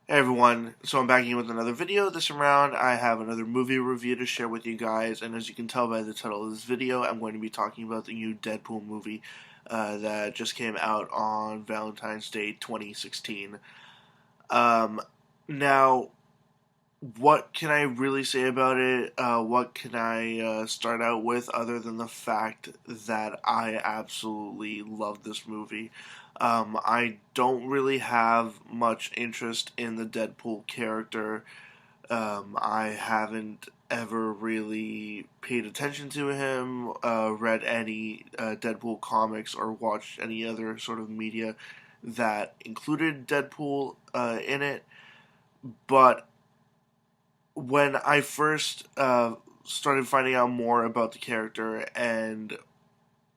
Hey everyone, so I'm back again with another video. This time around, I have another movie review to share with you guys, and as you can tell by the title of this video, I'm going to be talking about the new Deadpool movie that just came out on Valentine's Day 2016. Um, now, what can I really say about it? What can I start out with other than the fact that I absolutely love this movie? I don't really have much interest in the Deadpool character. I haven't ever really paid attention to him, read any Deadpool comics, or watched any other sort of media that included Deadpool in it. But when I first started finding out more about the character and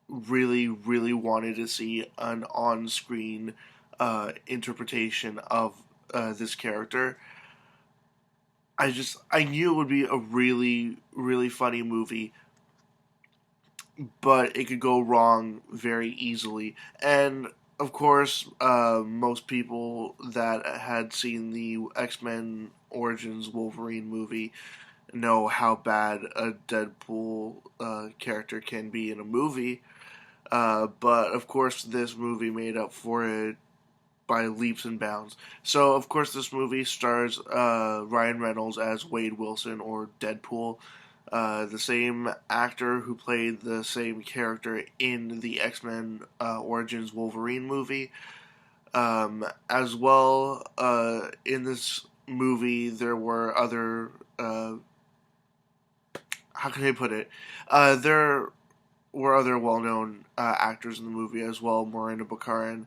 really wanted to see an on-screen interpretation of this character, I knew it would be a really funny movie, but it could go wrong very easily. And of course, most people that had seen the X-Men Origins Wolverine movie know how bad a Deadpool character can be in a movie. But of course, this movie made up for it by leaps and bounds. So, of course, this movie stars Ryan Reynolds as Wade Wilson, or Deadpool, the same actor who played the same character in the X-Men Origins Wolverine movie. As well, in this movie, there were other. How can I put it? There were other well-known actors in the movie as well. Miranda Bakarin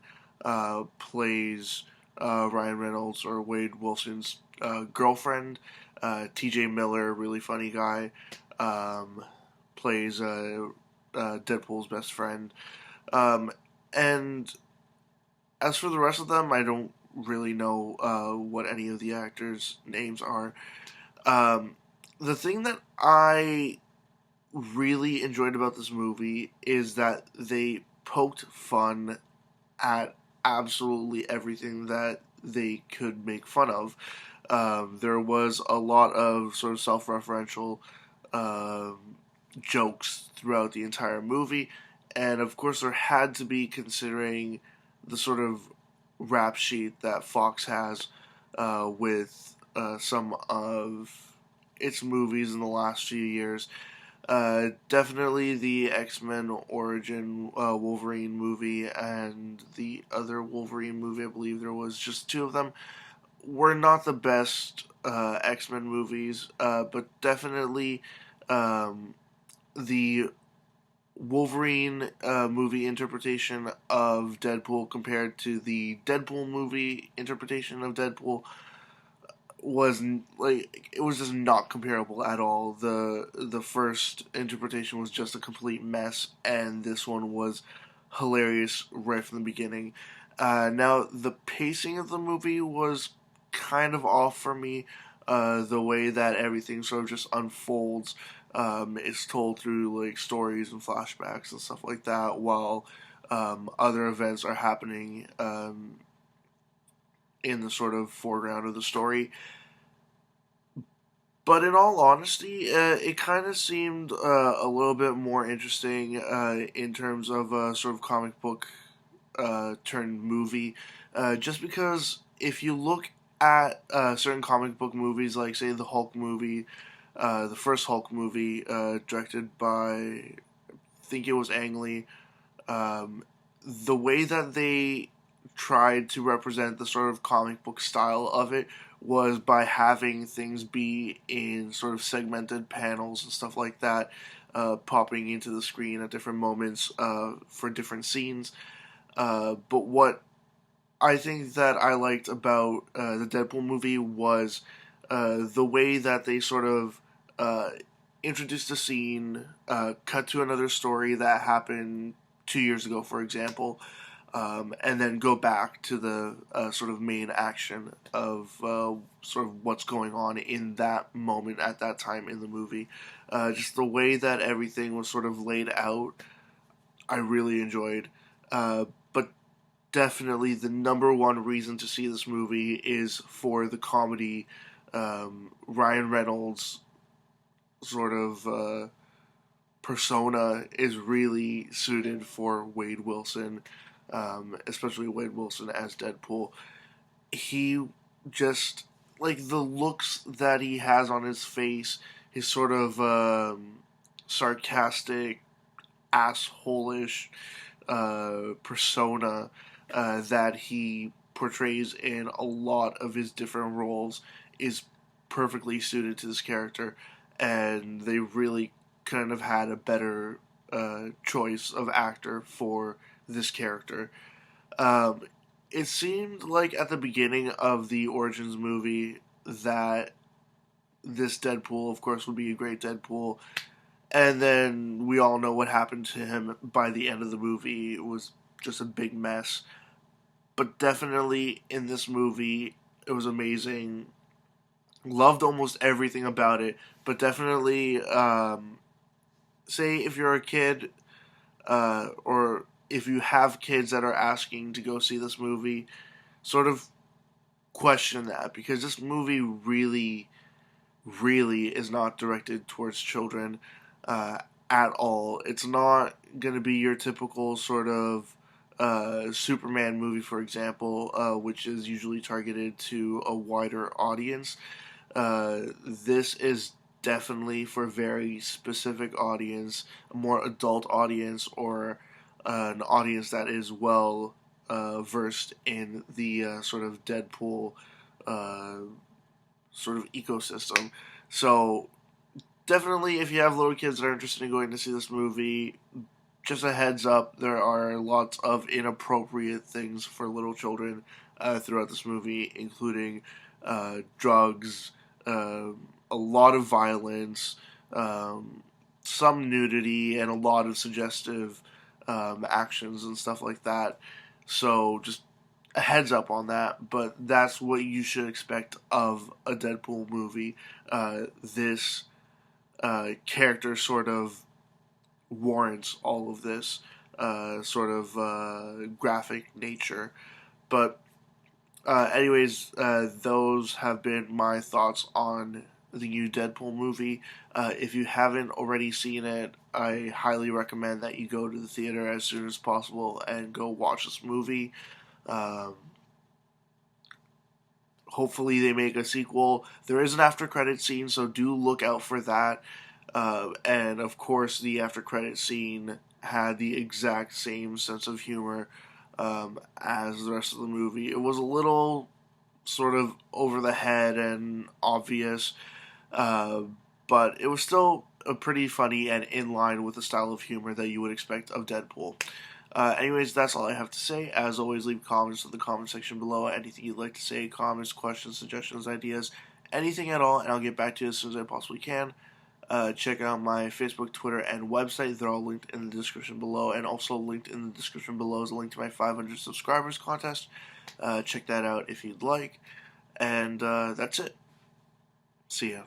plays Ryan Reynolds, or Wade Wilson's girlfriend. T.J. Miller, really funny guy, plays Deadpool's best friend. And as for the rest of them, I don't really know what any of the actors' names are. The thing that I really enjoyed about this movie is that they poked fun at absolutely everything that they could make fun of. There was a lot of sort of self-referential jokes throughout the entire movie, and of course there had to be, considering the sort of rap sheet that Fox has with some of its movies in the last few years. Definitely the X-Men Origin Wolverine movie and the other Wolverine movie, I believe there was just two of them, were not the best X-Men movies, but definitely the Wolverine movie interpretation of Deadpool compared to the Deadpool movie interpretation of Deadpool was like, it was just not comparable at all. The first interpretation was just a complete mess, and this one was hilarious right from the beginning. Now the pacing of the movie was kind of off for me. The way that everything sort of just unfolds, it's told through like stories and flashbacks and stuff like that, while other events are happening in the sort of foreground of the story. But in all honesty, it kind of seemed a little bit more interesting in terms of a sort of comic book turned movie. Just because if you look at certain comic book movies, like say the Hulk movie, the first Hulk movie, directed by, I think it was Ang Lee, the way that they tried to represent the sort of comic book style of it was by having things be in sort of segmented panels and stuff like that, popping into the screen at different moments for different scenes. But what I think that I liked about the Deadpool movie was the way that they sort of introduced a scene, cut to another story that happened 2 years ago, for example, and then go back to the sort of main action of sort of what's going on in that moment at that time in the movie. Just the way that everything was sort of laid out, I really enjoyed. But definitely the number one reason to see this movie is for the comedy. Ryan Reynolds sort of persona is really suited for Wade Wilson, especially Wade Wilson as Deadpool. He just, like, the looks that he has on his face, his sort of sarcastic, assholish persona that he portrays in a lot of his different roles is perfectly suited to this character, and they really couldn't have had a better choice of actor for this character. Um, it seemed like at the beginning of the Origins movie that this Deadpool, of course, would be a great Deadpool, and then we all know what happened to him by the end of the movie. It was just a big mess. But definitely in this movie, it was amazing. Loved almost everything about it. But definitely, say if you're a kid, or if you have kids that are asking to go see this movie, sort of question that, because this movie really, really is not directed towards children uh, at all. It's not going to be your typical sort of Superman movie, for example, which is usually targeted to a wider audience. This is definitely for a very specific audience, a more adult audience, or an audience that is well versed in the sort of Deadpool uh, sort of ecosystem. So definitely, if you have little kids that are interested in going to see this movie, just a heads up, there are lots of inappropriate things for little children throughout this movie, including drugs, a lot of violence, some nudity, and a lot of suggestive actions and stuff like that. So just a heads up on that, but that's what you should expect of a Deadpool movie. This character sort of warrants all of this sort of graphic nature. But, anyways, those have been my thoughts on the new Deadpool movie. If you haven't already seen it, I highly recommend that you go to the theater as soon as possible and go watch this movie. Um, Hopefully they make a sequel. There is an after credit scene, so do look out for that. And of course, the after credit scene had the exact same sense of humor as the rest of the movie. It was a little sort of over the head and obvious, uh, but it was still a pretty funny and in line with the style of humor that you would expect of Deadpool. Anyways, that's all I have to say. As always, leave comments in the comment section below. Anything you'd like to say, comments, questions, suggestions, ideas, anything at all, and I'll get back to you as soon as I possibly can. Check out my Facebook, Twitter, and website. They're all linked in the description below, and also linked in the description below is a link to my 500 subscribers contest. Check that out if you'd like. And that's it. See ya.